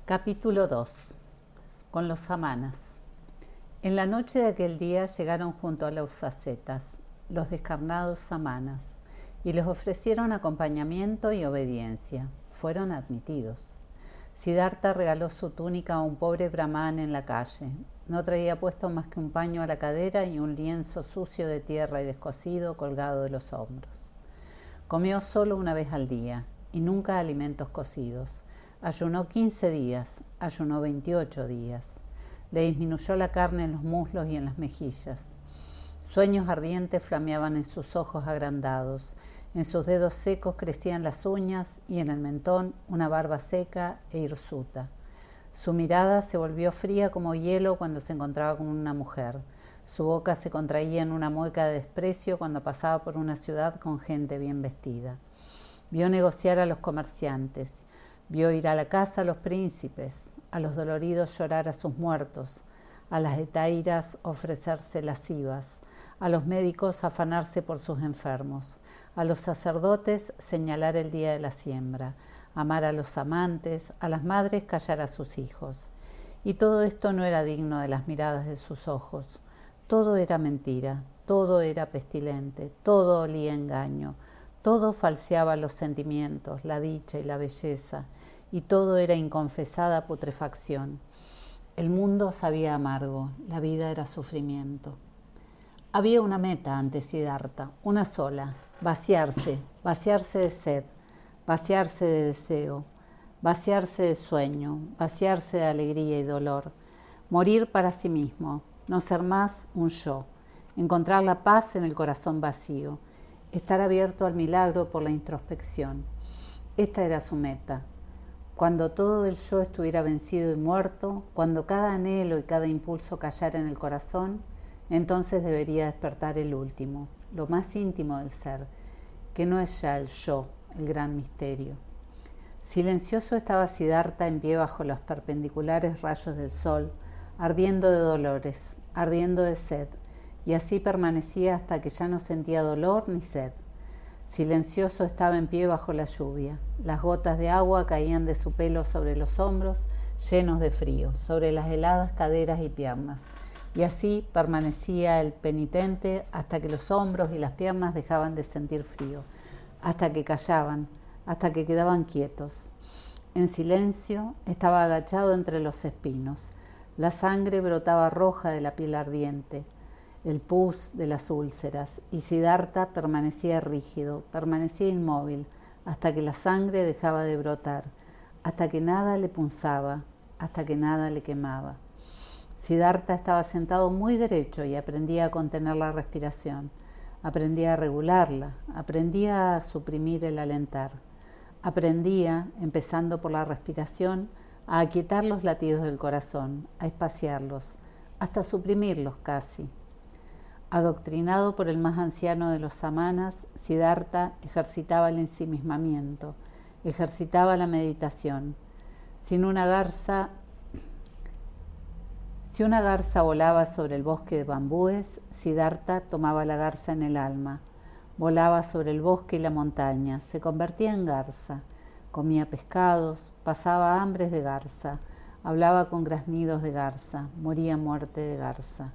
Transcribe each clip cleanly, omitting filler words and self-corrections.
Capítulo 2. Con los samanas. En la noche de aquel día llegaron junto a los ascetas, los descarnados samanas, y les ofrecieron acompañamiento y obediencia. Fueron admitidos. Siddhartha regaló su túnica a un pobre brahmán en la calle. No traía puesto más que un paño a la cadera y un lienzo sucio de tierra y descosido colgado de los hombros. Comió solo una vez al día y nunca alimentos cocidos. Ayunó 15 días, ayunó 28 días. Le disminuyó la carne en los muslos y en las mejillas. Sueños ardientes flameaban en sus ojos agrandados. En sus dedos secos crecían las uñas y en el mentón una barba seca e hirsuta. Su mirada se volvió fría como hielo cuando se encontraba con una mujer. Su boca se contraía en una mueca de desprecio cuando pasaba por una ciudad con gente bien vestida. Vio negociar a los comerciantes. Vio ir a la casa a los príncipes, a los doloridos llorar a sus muertos, a las hetairas ofrecerse lascivas, a los médicos afanarse por sus enfermos, a los sacerdotes señalar el día de la siembra, amar a los amantes, a las madres callar a sus hijos. Y todo esto no era digno de las miradas de sus ojos. Todo era mentira, todo era pestilente, todo olía a engaño. Todo falseaba los sentimientos, la dicha y la belleza, y todo era inconfesada putrefacción. El mundo sabía amargo, la vida era sufrimiento. Había una meta ante Siddhartha, una sola: vaciarse de sed, vaciarse de deseo, vaciarse de sueño, vaciarse de alegría y dolor, morir para sí mismo, no ser más un yo, encontrar la paz en el corazón vacío, estar abierto al milagro por la introspección. Esta era su meta. Cuando todo el yo estuviera vencido y muerto, cuando cada anhelo y cada impulso callara en el corazón, entonces debería despertar el último, lo más íntimo del ser, que no es ya el yo, el gran misterio. Silencioso estaba Siddhartha en pie bajo los perpendiculares rayos del sol, ardiendo de dolores, ardiendo de sed, y así permanecía hasta que ya no sentía dolor ni sed. Silencioso estaba en pie bajo la lluvia. Las gotas de agua caían de su pelo sobre los hombros, llenos de frío, sobre las heladas caderas y piernas. Y así permanecía el penitente hasta que los hombros y las piernas dejaban de sentir frío, hasta que callaban, hasta que quedaban quietos. En silencio estaba agachado entre los espinos. La sangre brotaba roja de la piel ardiente, el pus de las úlceras, y Siddhartha permanecía rígido, permanecía inmóvil, hasta que la sangre dejaba de brotar, hasta que nada le punzaba, hasta que nada le quemaba. Siddhartha estaba sentado muy derecho y aprendía a contener la respiración, aprendía a regularla, aprendía a suprimir el alentar, aprendía, empezando por la respiración, a aquietar los latidos del corazón, a espaciarlos, hasta suprimirlos casi. Adoctrinado por el más anciano de los samanas, Siddhartha ejercitaba el ensimismamiento, ejercitaba la meditación. Si una garza volaba sobre el bosque de bambúes, Siddhartha tomaba la garza en el alma. Volaba sobre el bosque y la montaña, se convertía en garza, comía pescados, pasaba hambres de garza, hablaba con graznidos de garza, moría muerte de garza.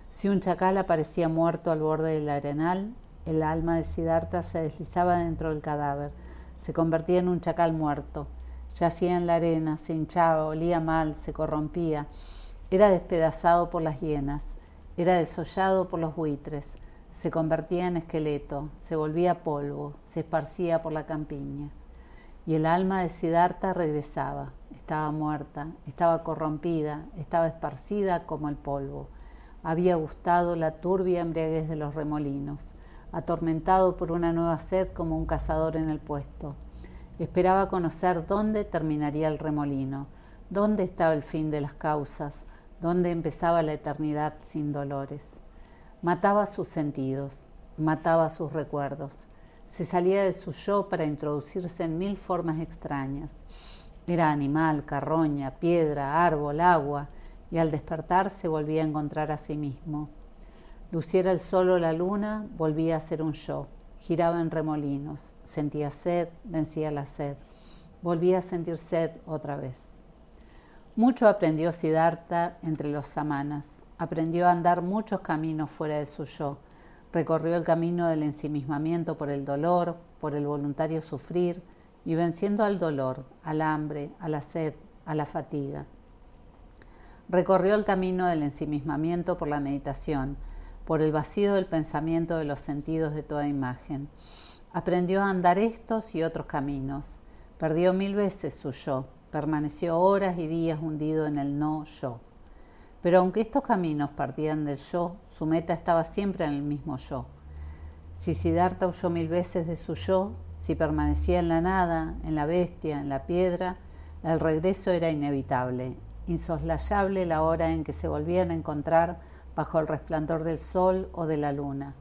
Si un chacal aparecía muerto al borde del arenal, el alma de Siddhartha se deslizaba dentro del cadáver, se convertía en un chacal muerto, yacía en la arena, se hinchaba, olía mal, se corrompía, era despedazado por las hienas, era desollado por los buitres, se convertía en esqueleto, se volvía polvo, se esparcía por la campiña. Y el alma de Siddhartha regresaba, estaba muerta, estaba corrompida, estaba esparcida como el polvo. Había gustado la turbia embriaguez de los remolinos, atormentado por una nueva sed como un cazador en el puesto. Esperaba conocer dónde terminaría el remolino, dónde estaba el fin de las causas, dónde empezaba la eternidad sin dolores. Mataba sus sentidos, mataba sus recuerdos. Se salía de su yo para introducirse en 1000 formas extrañas. Era animal, carroña, piedra, árbol, agua, y al despertar se volvía a encontrar a sí mismo. Luciera el sol o la luna, volvía a ser un yo, giraba en remolinos, sentía sed, vencía la sed, volvía a sentir sed otra vez. Mucho aprendió Siddhartha entre los samanas. Aprendió a andar muchos caminos fuera de su yo. Recorrió el camino del ensimismamiento por el dolor, por el voluntario sufrir, y venciendo al dolor, al hambre, a la sed, a la fatiga. Recorrió el camino del ensimismamiento por la meditación, por el vacío del pensamiento de los sentidos de toda imagen. Aprendió a andar estos y otros caminos. Perdió 1000 veces su yo. Permaneció horas y días hundido en el no yo. Pero aunque estos caminos partían del yo, su meta estaba siempre en el mismo yo. Si Siddhartha huyó 1000 veces de su yo, si permanecía en la nada, en la bestia, en la piedra, el regreso era inevitable, insoslayable la hora en que se volvían a encontrar bajo el resplandor del sol o de la luna,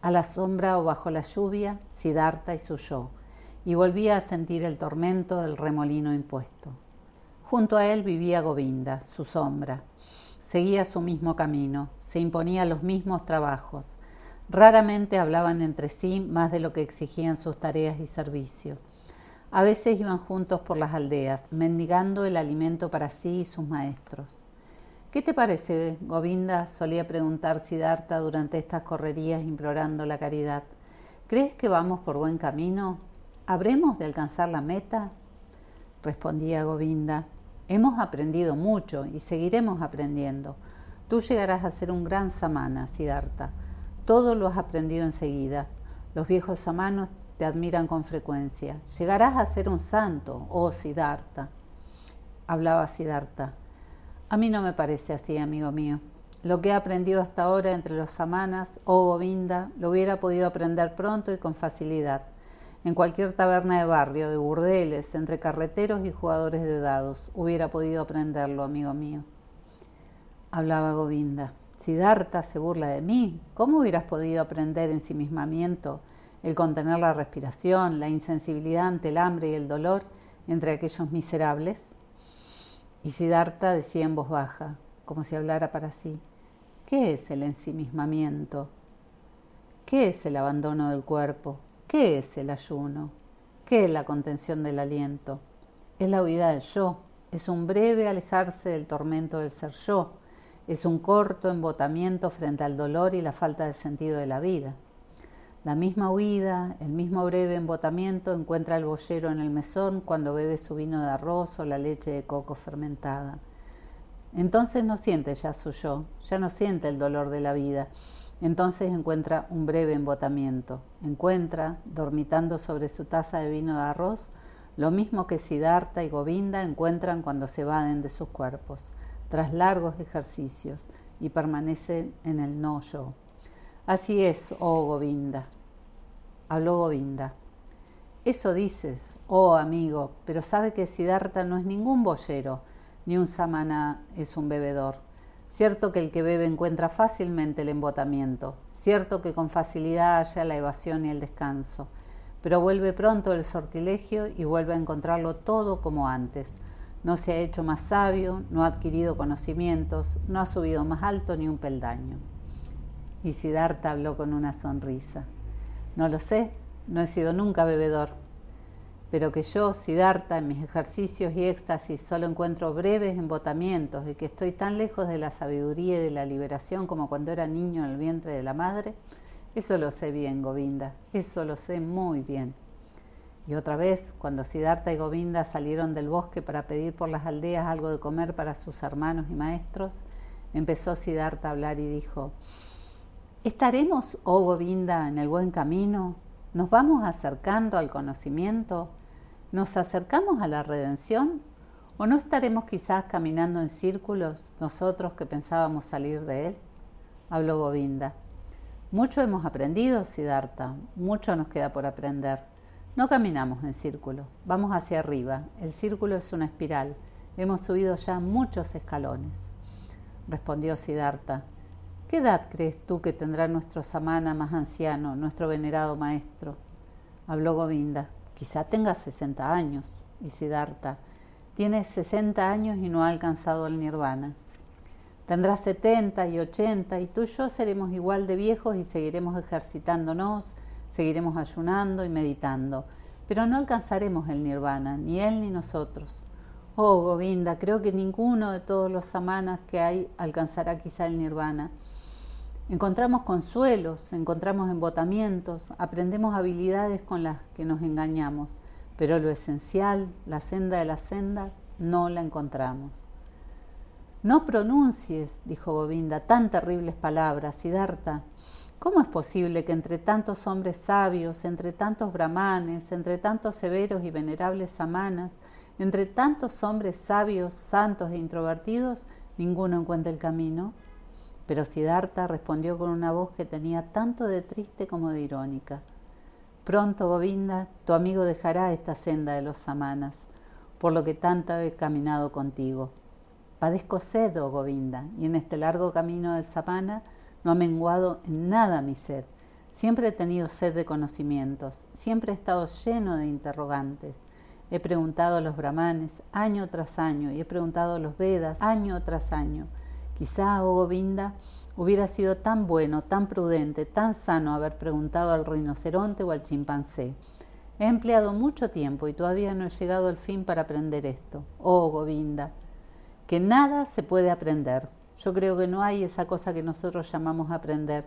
a la sombra o bajo la lluvia, Siddhartha y su yo, y volvía a sentir el tormento del remolino impuesto. Junto a él vivía Govinda, su sombra. Seguía su mismo camino, se imponía los mismos trabajos. Raramente hablaban entre sí más de lo que exigían sus tareas y servicio. A veces iban juntos por las aldeas, mendigando el alimento para sí y sus maestros. ¿Qué te parece, Govinda?, solía preguntar Siddhartha durante estas correrías implorando la caridad. ¿Crees que vamos por buen camino? ¿Habremos de alcanzar la meta? Respondía Govinda. Hemos aprendido mucho y seguiremos aprendiendo. Tú llegarás a ser un gran samana, Siddhartha. Todo lo has aprendido enseguida. Los viejos samanos te admiran con frecuencia. Llegarás a ser un santo, oh Siddhartha. Hablaba Siddhartha. A mí no me parece así, amigo mío. Lo que he aprendido hasta ahora entre los samanas, oh Govinda, lo hubiera podido aprender pronto y con facilidad. En cualquier taberna de barrio, de burdeles, entre carreteros y jugadores de dados, hubiera podido aprenderlo, amigo mío. Hablaba Govinda. Siddhartha se burla de mí. ¿Cómo hubieras podido aprender ensimismamiento, el contener la respiración, la insensibilidad ante el hambre y el dolor entre aquellos miserables? Y Siddhartha decía en voz baja, como si hablara para sí, ¿qué es el ensimismamiento? ¿Qué es el abandono del cuerpo? ¿Qué es el ayuno? ¿Qué es la contención del aliento? Es la huida del yo, es un breve alejarse del tormento del ser yo, es un corto embotamiento frente al dolor y la falta de sentido de la vida. La misma huida, el mismo breve embotamiento encuentra el boyero en el mesón cuando bebe su vino de arroz o la leche de coco fermentada. Entonces no siente ya su yo, ya no siente el dolor de la vida. Entonces encuentra un breve embotamiento. Encuentra, dormitando sobre su taza de vino de arroz, lo mismo que Siddhartha y Govinda encuentran cuando se evaden de sus cuerpos, tras largos ejercicios, y permanecen en el no yo. Así es, oh Govinda. Habló Govinda. Eso dices, oh amigo, pero sabe que Siddhartha no es ningún boyero, ni un samana es un bebedor. Cierto que el que bebe encuentra fácilmente el embotamiento, cierto que con facilidad halla la evasión y el descanso, pero vuelve pronto el sortilegio y vuelve a encontrarlo todo como antes. No se ha hecho más sabio, no ha adquirido conocimientos, no ha subido más alto ni un peldaño. Y Siddhartha habló con una sonrisa. No lo sé, no he sido nunca bebedor, pero que yo, Siddhartha, en mis ejercicios y éxtasis solo encuentro breves embotamientos y que estoy tan lejos de la sabiduría y de la liberación como cuando era niño en el vientre de la madre, eso lo sé bien, Govinda, eso lo sé muy bien. Y otra vez, cuando Siddhartha y Govinda salieron del bosque para pedir por las aldeas algo de comer para sus hermanos y maestros, empezó Siddhartha a hablar y dijo: ¿estaremos, oh Govinda, en el buen camino? ¿Nos vamos acercando al conocimiento? ¿Nos acercamos a la redención? ¿O no estaremos quizás caminando en círculos nosotros que pensábamos salir de él? Habló Govinda. Mucho hemos aprendido, Siddhartha, mucho nos queda por aprender. No caminamos en círculo, vamos hacia arriba. El círculo es una espiral. Hemos subido ya muchos escalones. Respondió Siddhartha. ¿Qué edad crees tú que tendrá nuestro samana más anciano, nuestro venerado maestro? Habló Govinda. Quizá tenga 60 años. Y Siddhartha. Tiene 60 años y no ha alcanzado el nirvana. Tendrá 70 y 80 y tú y yo seremos igual de viejos y seguiremos ejercitándonos, seguiremos ayunando y meditando, pero no alcanzaremos el nirvana, ni él ni nosotros. Oh, Govinda, creo que ninguno de todos los samanas que hay alcanzará quizá el nirvana. Encontramos consuelos, encontramos embotamientos, aprendemos habilidades con las que nos engañamos, pero lo esencial, la senda de las sendas, no la encontramos. No pronuncies, dijo Govinda, tan terribles palabras, Siddhartha. ¿Cómo es posible que entre tantos hombres sabios, entre tantos brahmanes, entre tantos severos y venerables samanas, entre tantos hombres sabios, santos e introvertidos, ninguno encuentre el camino? Pero Siddhartha respondió con una voz que tenía tanto de triste como de irónica. Pronto, Govinda, tu amigo dejará esta senda de los samanas, por lo que tanto he caminado contigo. Padezco sed, oh Govinda, y en este largo camino del samana no ha menguado en nada mi sed. Siempre he tenido sed de conocimientos, siempre he estado lleno de interrogantes. He preguntado a los brahmanes año tras año y he preguntado a los Vedas año tras año. Quizá, oh Govinda, hubiera sido tan bueno, tan prudente, tan sano haber preguntado al rinoceronte o al chimpancé. He empleado mucho tiempo y todavía no he llegado al fin para aprender esto. Oh Govinda, que nada se puede aprender. Yo creo que no hay esa cosa que nosotros llamamos aprender.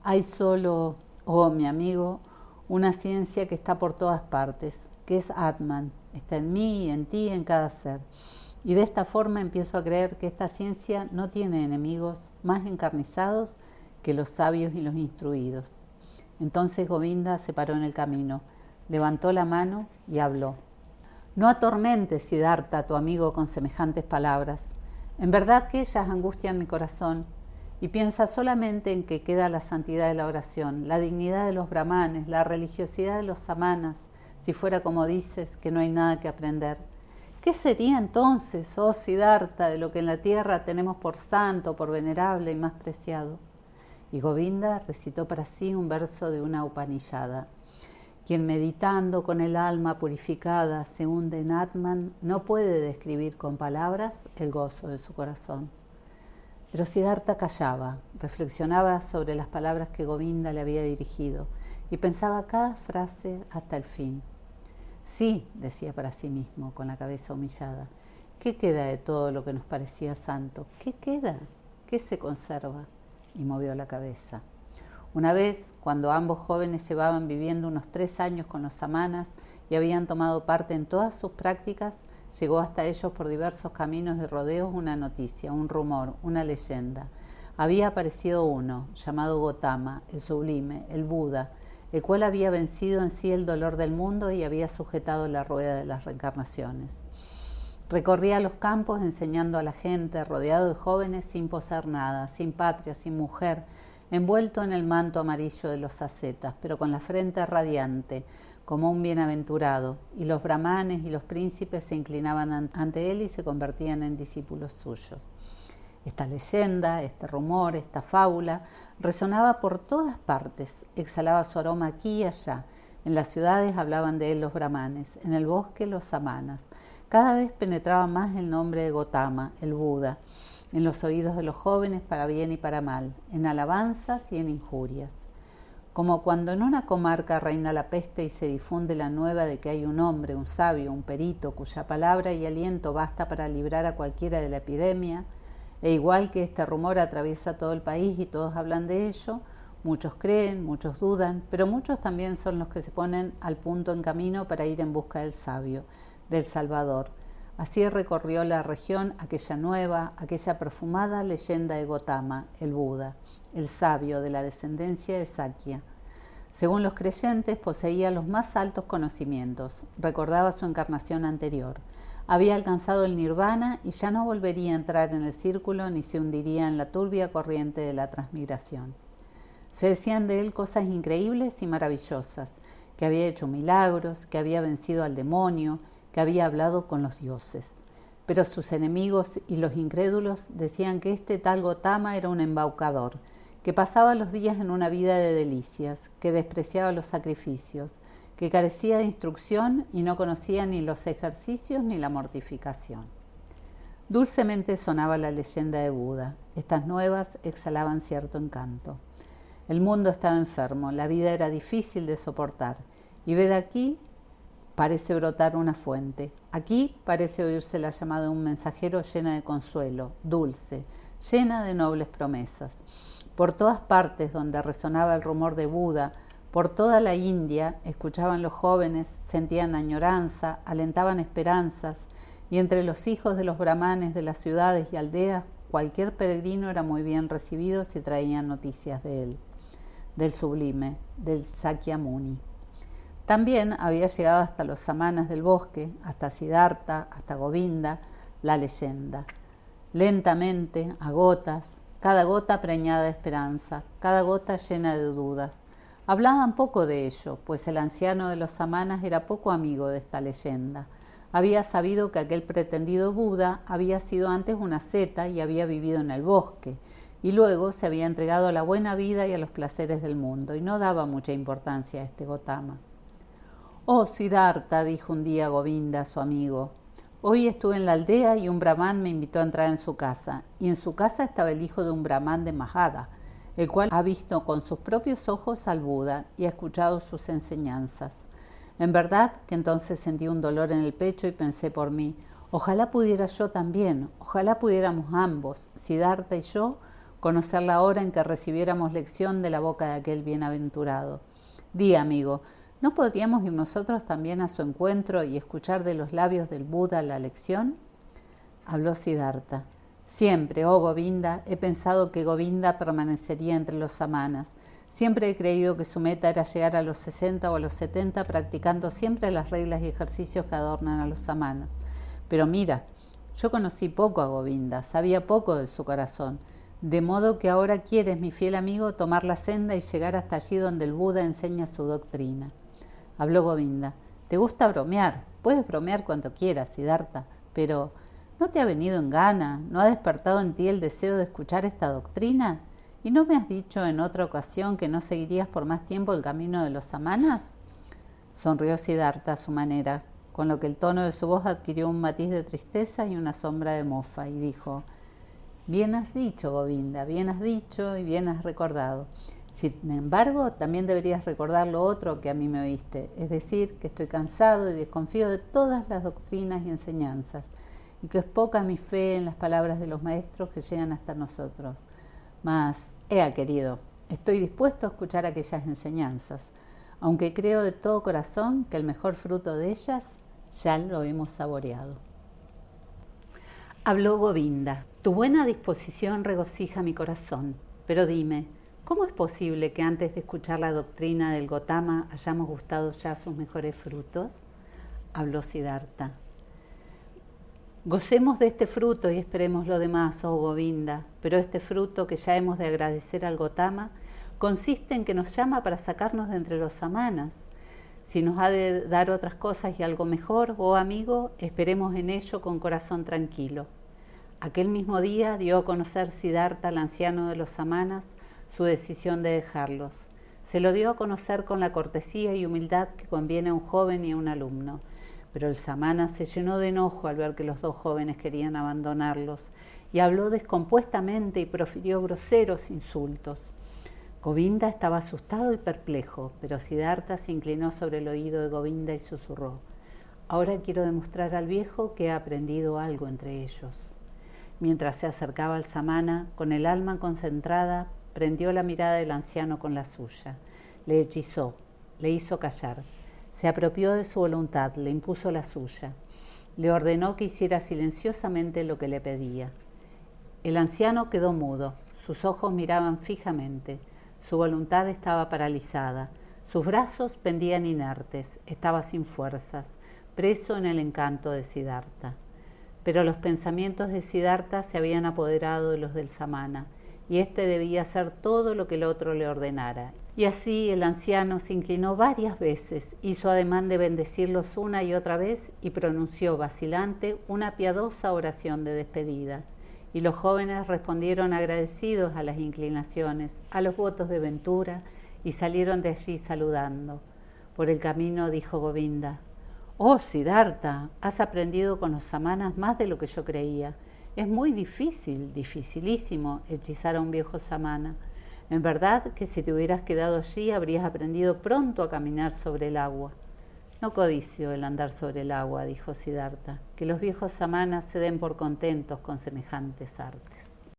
Hay solo, oh mi amigo, una ciencia que está por todas partes, que es Atman. Está en mí, en ti, en cada ser. Y de esta forma empiezo a creer que esta ciencia no tiene enemigos más encarnizados que los sabios y los instruidos. Entonces Govinda se paró en el camino, levantó la mano y habló. No atormentes, Siddhartha, tu amigo, con semejantes palabras. En verdad que ellas angustian mi corazón, y piensa solamente en que queda la santidad de la oración, la dignidad de los brahmanes, la religiosidad de los samanas, si fuera como dices, que no hay nada que aprender. ¿Qué sería entonces, oh Siddhartha, de lo que en la tierra tenemos por santo, por venerable y más preciado? Y Govinda recitó para sí un verso de una Upanishada. Quien meditando con el alma purificada se hunde en Atman, no puede describir con palabras el gozo de su corazón. Pero Siddhartha callaba, reflexionaba sobre las palabras que Govinda le había dirigido y pensaba cada frase hasta el fin. Sí, decía para sí mismo, con la cabeza humillada, ¿qué queda de todo lo que nos parecía santo? ¿Qué queda? ¿Qué se conserva? Y movió la cabeza. Una vez, cuando ambos jóvenes llevaban viviendo unos 3 años con los samanas y habían tomado parte en todas sus prácticas, llegó hasta ellos por diversos caminos y rodeos una noticia, un rumor, una leyenda. Había aparecido uno, llamado Gotama, el sublime, el Buda, el cual había vencido en sí el dolor del mundo y había sujetado la rueda de las reencarnaciones. Recorría los campos enseñando a la gente, rodeado de jóvenes sin poseer nada, sin patria, sin mujer, envuelto en el manto amarillo de los ascetas, pero con la frente radiante, como un bienaventurado, y los brahmanes y los príncipes se inclinaban ante él y se convertían en discípulos suyos. Esta leyenda, este rumor, esta fábula resonaba por todas partes, exhalaba su aroma aquí y allá. En las ciudades hablaban de él los brahmanes, en el bosque los samanas. Cada vez penetraba más el nombre de Gotama, el Buda, en los oídos de los jóvenes para bien y para mal, en alabanzas y en injurias. Como cuando en una comarca reina la peste y se difunde la nueva de que hay un hombre, un sabio, un perito, cuya palabra y aliento basta para librar a cualquiera de la epidemia, e igual que este rumor atraviesa todo el país y todos hablan de ello, muchos creen, muchos dudan, pero muchos también son los que se ponen al punto en camino para ir en busca del sabio, del Salvador. Así recorrió la región aquella nueva, aquella perfumada leyenda de Gotama, el Buda, el sabio de la descendencia de Sakya. Según los creyentes, poseía los más altos conocimientos, recordaba su encarnación anterior. Había alcanzado el nirvana y ya no volvería a entrar en el círculo ni se hundiría en la turbia corriente de la transmigración. Se decían de él cosas increíbles y maravillosas, que había hecho milagros, que había vencido al demonio, que había hablado con los dioses. Pero sus enemigos y los incrédulos decían que este tal Gotama era un embaucador, que pasaba los días en una vida de delicias, que despreciaba los sacrificios, que carecía de instrucción y no conocía ni los ejercicios ni la mortificación. Dulcemente sonaba la leyenda de Buda. Estas nuevas exhalaban cierto encanto. El mundo estaba enfermo, la vida era difícil de soportar, y ved aquí parece brotar una fuente. Aquí parece oírse la llamada de un mensajero llena de consuelo, dulce, llena de nobles promesas. Por todas partes donde resonaba el rumor de Buda, por toda la India, escuchaban los jóvenes, sentían añoranza, alentaban esperanzas, y entre los hijos de los brahmanes de las ciudades y aldeas, cualquier peregrino era muy bien recibido si traían noticias de él, del sublime, del Sakyamuni. También había llegado hasta los samanas del bosque, hasta Siddhartha, hasta Govinda, la leyenda. Lentamente, a gotas, cada gota preñada de esperanza, cada gota llena de dudas. Hablaban poco de ello, pues el anciano de los samanas era poco amigo de esta leyenda. Había sabido que aquel pretendido Buda había sido antes una asceta y había vivido en el bosque, y luego se había entregado a la buena vida y a los placeres del mundo, y no daba mucha importancia a este Gotama. «Oh, Siddhartha», dijo un día Govinda a su amigo, «hoy estuve en la aldea y un brahmán me invitó a entrar en su casa, y en su casa estaba el hijo de un brahmán de Mahada, el cual ha visto con sus propios ojos al Buda y ha escuchado sus enseñanzas. En verdad que entonces sentí un dolor en el pecho y pensé por mí, ojalá pudiera yo también, ojalá pudiéramos ambos, Siddhartha y yo, conocer la hora en que recibiéramos lección de la boca de aquel bienaventurado. Di, amigo, ¿no podríamos ir nosotros también a su encuentro y escuchar de los labios del Buda la lección?» Habló Siddhartha. «Siempre, oh Govinda, he pensado que Govinda permanecería entre los samanas. Siempre he creído que su meta era llegar a los 60 o a los 70 practicando siempre las reglas y ejercicios que adornan a los samanas. Pero mira, yo conocí poco a Govinda, sabía poco de su corazón, de modo que ahora quieres, mi fiel amigo, tomar la senda y llegar hasta allí donde el Buda enseña su doctrina». Habló Govinda. «Te gusta bromear, puedes bromear cuanto quieras, Siddhartha, pero ¿no te ha venido en gana? ¿No ha despertado en ti el deseo de escuchar esta doctrina? ¿Y no me has dicho en otra ocasión que no seguirías por más tiempo el camino de los samanas?» Sonrió Siddhartha a su manera, con lo que el tono de su voz adquirió un matiz de tristeza y una sombra de mofa, y dijo: «Bien has dicho, Govinda, bien has dicho y bien has recordado. Sin embargo, también deberías recordar lo otro que a mí me oíste, es decir, que estoy cansado y desconfío de todas las doctrinas y enseñanzas, y que es poca mi fe en las palabras de los maestros que llegan hasta nosotros. Mas, querido, estoy dispuesto a escuchar aquellas enseñanzas, aunque creo de todo corazón que el mejor fruto de ellas ya lo hemos saboreado». Habló Govinda. «Tu buena disposición regocija mi corazón, pero dime, ¿cómo es posible que antes de escuchar la doctrina del Gotama hayamos gustado ya sus mejores frutos?» Habló Siddhartha. «Gocemos de este fruto y esperemos lo demás, oh Govinda, pero este fruto que ya hemos de agradecer al Gotama consiste en que nos llama para sacarnos de entre los samanas. Si nos ha de dar otras cosas y algo mejor, oh amigo, esperemos en ello con corazón tranquilo». Aquel mismo día dio a conocer Siddhartha al anciano de los samanas su decisión de dejarlos. Se lo dio a conocer con la cortesía y humildad que conviene a un joven y a un alumno. Pero el samana se llenó de enojo al ver que los dos jóvenes querían abandonarlos y habló descompuestamente y profirió groseros insultos. Govinda estaba asustado y perplejo, pero Siddhartha se inclinó sobre el oído de Govinda y susurró: «Ahora quiero demostrar al viejo que he aprendido algo entre ellos». Mientras se acercaba al samana, con el alma concentrada, prendió la mirada del anciano con la suya. Le hechizó, le hizo callar. Se apropió de su voluntad, le impuso la suya. Le ordenó que hiciera silenciosamente lo que le pedía. El anciano quedó mudo, sus ojos miraban fijamente, su voluntad estaba paralizada, sus brazos pendían inertes, estaba sin fuerzas, preso en el encanto de Siddhartha. Pero los pensamientos de Siddhartha se habían apoderado de los del samana, y éste debía hacer todo lo que el otro le ordenara. Y así el anciano se inclinó varias veces, hizo ademán de bendecirlos una y otra vez y pronunció vacilante una piadosa oración de despedida. Y los jóvenes respondieron agradecidos a las inclinaciones, a los votos de ventura, y salieron de allí saludando. Por el camino dijo Govinda: «Oh, Siddhartha, has aprendido con los samanas más de lo que yo creía. Es muy difícil, dificilísimo, hechizar a un viejo samana. En verdad que si te hubieras quedado allí habrías aprendido pronto a caminar sobre el agua». No codicio el andar sobre el agua, dijo Siddhartha, que los viejos samanas se den por contentos con semejantes artes.